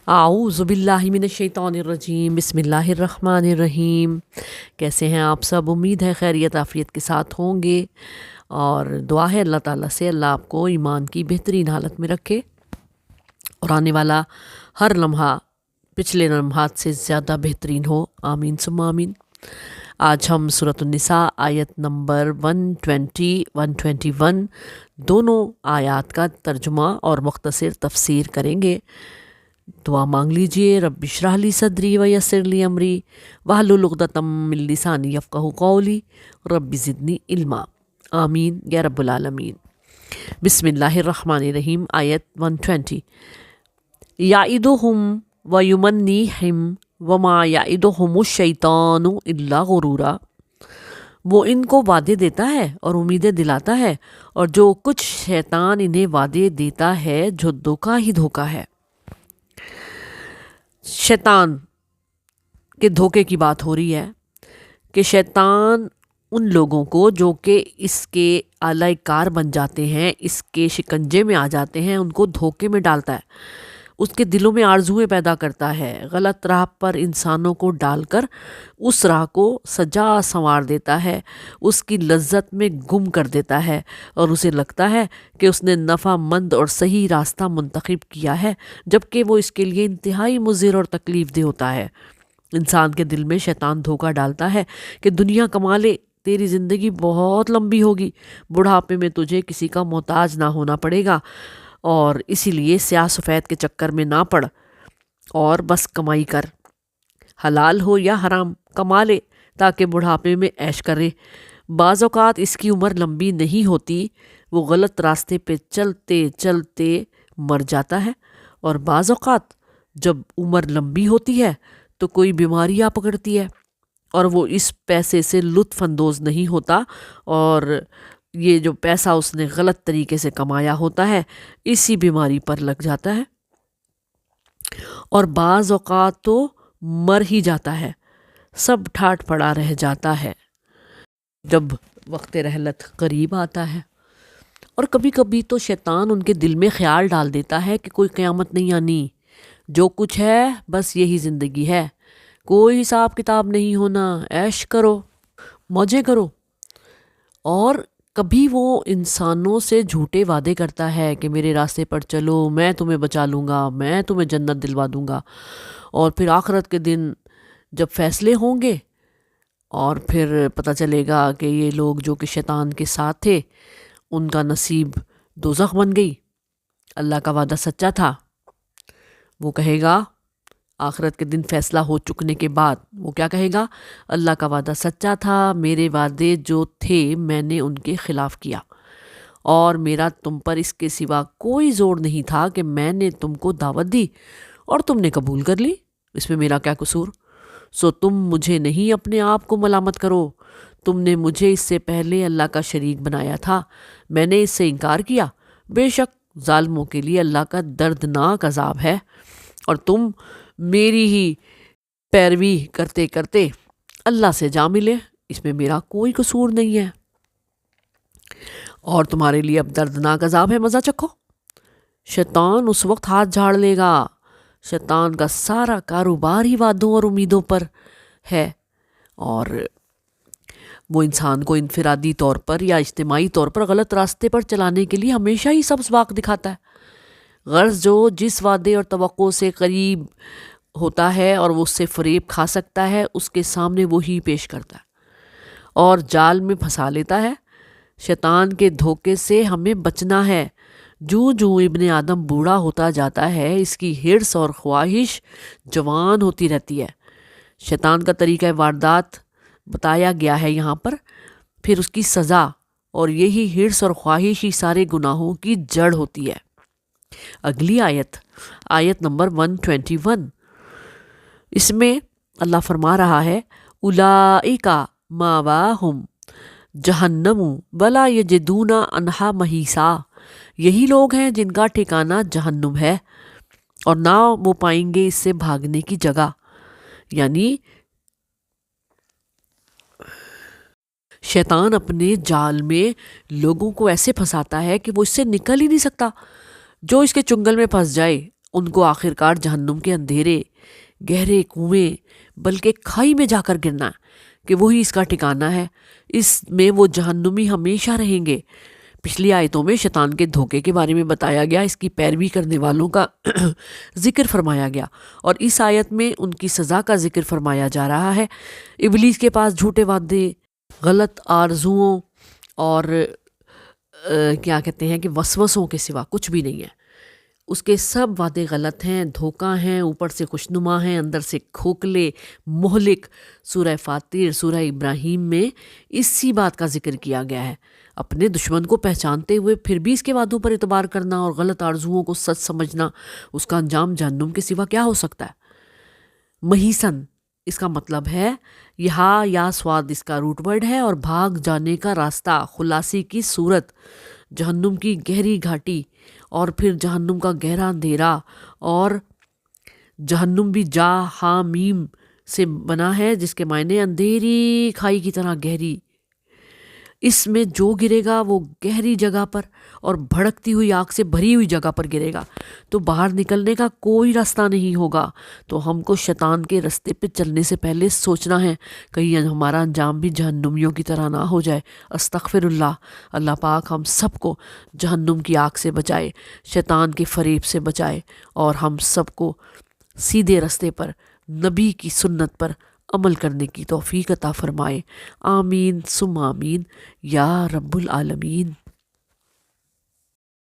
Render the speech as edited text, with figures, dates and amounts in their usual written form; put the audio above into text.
اعوذ باللہ من الشیطان الرجیم، بسم اللہ الرحمن الرحیم۔ کیسے ہیں آپ سب؟ امید ہے خیریت عافیت کے ساتھ ہوں گے، اور دعا ہے اللہ تعالیٰ سے اللہ آپ کو ایمان کی بہترین حالت میں رکھے اور آنے والا ہر لمحہ پچھلے لمحات سے زیادہ بہترین ہو، آمین ثم آمین۔ آج ہم سورۃ النساء آیت نمبر 120 121 دونوں آیات کا ترجمہ اور مختصر تفسیر کریں گے۔ دعا مانگ لیجئے۔ رب اشرح لی صدری ویسر لی امری واحلل عقدۃ من لسانی یفقہوا قولی رب زدنی علما، آمین یا رب العالمین۔ بسم اللہ الرحمن الرحیم۔ آیت 120۔ یعدہم ویمنیہم وما یعدہم الشیطان الا غرورا۔ وہ ان کو وعدے دیتا ہے اور امیدیں دلاتا ہے، اور جو کچھ شیطان انہیں وعدے دیتا ہے جو دھوکہ ہی دھوکہ ہے۔ شیطان کے دھوکے کی بات ہو رہی ہے کہ شیطان ان لوگوں کو جو کہ اس کے آلۂ کار بن جاتے ہیں، اس کے شکنجے میں آ جاتے ہیں، ان کو دھوکے میں ڈالتا ہے، اس کے دلوں میں آرزویں پیدا کرتا ہے، غلط راہ پر انسانوں کو ڈال کر اس راہ کو سجا سنوار دیتا ہے، اس کی لذت میں گم کر دیتا ہے، اور اسے لگتا ہے کہ اس نے نفع مند اور صحیح راستہ منتخب کیا ہے، جبکہ وہ اس کے لیے انتہائی مضر اور تکلیف دہ ہوتا ہے۔ انسان کے دل میں شیطان دھوکہ ڈالتا ہے کہ دنیا کما لے، تیری زندگی بہت لمبی ہوگی، بڑھاپے میں تجھے کسی کا محتاج نہ ہونا پڑے گا، اور اسی لیے سیاہ سفید کے چکر میں نہ پڑ اور بس کمائی کر، حلال ہو یا حرام کما لے تاکہ بڑھاپے میں عیش کرے۔ بعض اوقات اس کی عمر لمبی نہیں ہوتی، وہ غلط راستے پہ چلتے چلتے مر جاتا ہے، اور بعض اوقات جب عمر لمبی ہوتی ہے تو کوئی بیماری آ پکڑتی ہے اور وہ اس پیسے سے لطف اندوز نہیں ہوتا، اور یہ جو پیسہ اس نے غلط طریقے سے کمایا ہوتا ہے اسی بیماری پر لگ جاتا ہے، اور بعض اوقات تو مر ہی جاتا ہے، سب ٹھاٹ پڑا رہ جاتا ہے جب وقت رحلت قریب آتا ہے۔ اور کبھی کبھی تو شیطان ان کے دل میں خیال ڈال دیتا ہے کہ کوئی قیامت نہیں آنی، جو کچھ ہے بس یہی زندگی ہے، کوئی حساب کتاب نہیں ہونا، عیش کرو، موجیں کرو۔ اور کبھی وہ انسانوں سے جھوٹے وعدے کرتا ہے کہ میرے راستے پر چلو، میں تمہیں بچا لوں گا، میں تمہیں جنت دلوا دوں گا، اور پھر آخرت کے دن جب فیصلے ہوں گے اور پھر پتہ چلے گا کہ یہ لوگ جو کہ شیطان کے ساتھ تھے ان کا نصیب دوزخ بن گئی، اللہ کا وعدہ سچا تھا۔ وہ کہے گا آخرت کے دن فیصلہ ہو چکنے کے بعد، وہ کیا کہے گا؟ اللہ کا وعدہ سچا تھا، میرے وعدے جو تھے میں نے ان کے خلاف کیا، اور میرا تم پر اس کے سوا کوئی زور نہیں تھا کہ میں نے تم کو دعوت دی اور تم نے قبول کر لی، اس میں میرا کیا قصور؟ سو تم مجھے نہیں اپنے آپ کو ملامت کرو، تم نے مجھے اس سے پہلے اللہ کا شریک بنایا تھا، میں نے اس سے انکار کیا، بے شک ظالموں کے لیے اللہ کا دردناک عذاب ہے، اور تم میری ہی پیروی کرتے کرتے اللہ سے جا ملے، اس میں میرا کوئی قصور نہیں ہے، اور تمہارے لیے اب دردناک عذاب ہے، مزہ چکھو۔ شیطان اس وقت ہاتھ جھاڑ لے گا، شیطان کا سارا کاروبار ہی وعدوں اور امیدوں پر ہے، اور وہ انسان کو انفرادی طور پر یا اجتماعی طور پر غلط راستے پر چلانے کے لیے ہمیشہ ہی سبز باغ دکھاتا ہے۔ غرض جو جس وعدے اور توقع سے قریب ہوتا ہے اور وہ اس سے فریب کھا سکتا ہے اس کے سامنے وہی پیش کرتا ہے اور جال میں پھنسا لیتا ہے۔ شیطان کے دھوکے سے ہمیں بچنا ہے۔ جوں جوں ابن آدم بوڑھا ہوتا جاتا ہے اس کی حرص اور خواہش جوان ہوتی رہتی ہے۔ شیطان کا طریقہ واردات بتایا گیا ہے یہاں پر، پھر اس کی سزا، اور یہی حرص اور خواہش ہی سارے گناہوں کی جڑ ہوتی ہے۔ اگلی آیت نمبر 121، اس میں اللہ فرما رہا ہے اولئک مأواہم جہنم ولا یجدون عنہا محیصا۔ یہی لوگ ہیں جن کا ٹھکانہ جہنم ہے اور نہ وہ پائیں گے اس سے بھاگنے کی جگہ۔ یعنی شیطان اپنے جال میں لوگوں کو ایسے پھنساتا ہے کہ وہ اس سے نکل ہی نہیں سکتا، جو اس کے چنگل میں پھنس جائے ان کو آخرکار جہنم کے اندھیرے گہرے کنویں بلکہ کھائی میں جا کر گرنا ہے کہ وہی اس کا ٹھکانہ ہے، اس میں وہ جہنمی ہمیشہ رہیں گے۔ پچھلی آیتوں میں شیطان کے دھوکے کے بارے میں بتایا گیا، اس کی پیروی کرنے والوں کا ذکر فرمایا گیا، اور اس آیت میں ان کی سزا کا ذکر فرمایا جا رہا ہے۔ ابلیس کے پاس جھوٹے وعدے، غلط آرزوؤں اور کیا کہتے ہیں کہ وسوسوں کے سوا کچھ بھی نہیں ہے۔ اس کے سب وعدے غلط ہیں، دھوکہ ہیں، اوپر سے خوشنما ہیں، اندر سے کھوکھلے، مہلک۔ سورہ فاطر، سورہ ابراہیم میں اسی بات کا ذکر کیا گیا ہے۔ اپنے دشمن کو پہچانتے ہوئے پھر بھی اس کے وعدوں پر اعتبار کرنا اور غلط آرزوؤں کو سچ سمجھنا، اس کا انجام جہنم کے سوا کیا ہو سکتا ہے؟ محیسن اس کا مطلب ہے، یہاں یا سواد اس کا روٹ ورڈ ہے، اور بھاگ جانے کا راستہ، خلاصی کی صورت، جہنم کی گہری گھاٹی، اور پھر جہنم کا گہرا اندھیرا، اور جہنم بھی جا ہا میم سے بنا ہے جس کے معنی اندھیری کھائی کی طرح گہری۔ اس میں جو گرے گا وہ گہری جگہ پر اور بھڑکتی ہوئی آگ سے بھری ہوئی جگہ پر گرے گا، تو باہر نکلنے کا کوئی راستہ نہیں ہوگا۔ تو ہم کو شیطان کے راستے پہ چلنے سے پہلے سوچنا ہے کہیں ہمارا انجام بھی جہنمیوں کی طرح نہ ہو جائے۔ استغفر اللہ۔ اللہ پاک ہم سب کو جہنم کی آگ سے بچائے، شیطان کے فریب سے بچائے، اور ہم سب کو سیدھے راستے پر نبی کی سنت پر عمل کرنے کی توفیق عطا فرمائے۔ آمین ثم آمین یا رب العالمین۔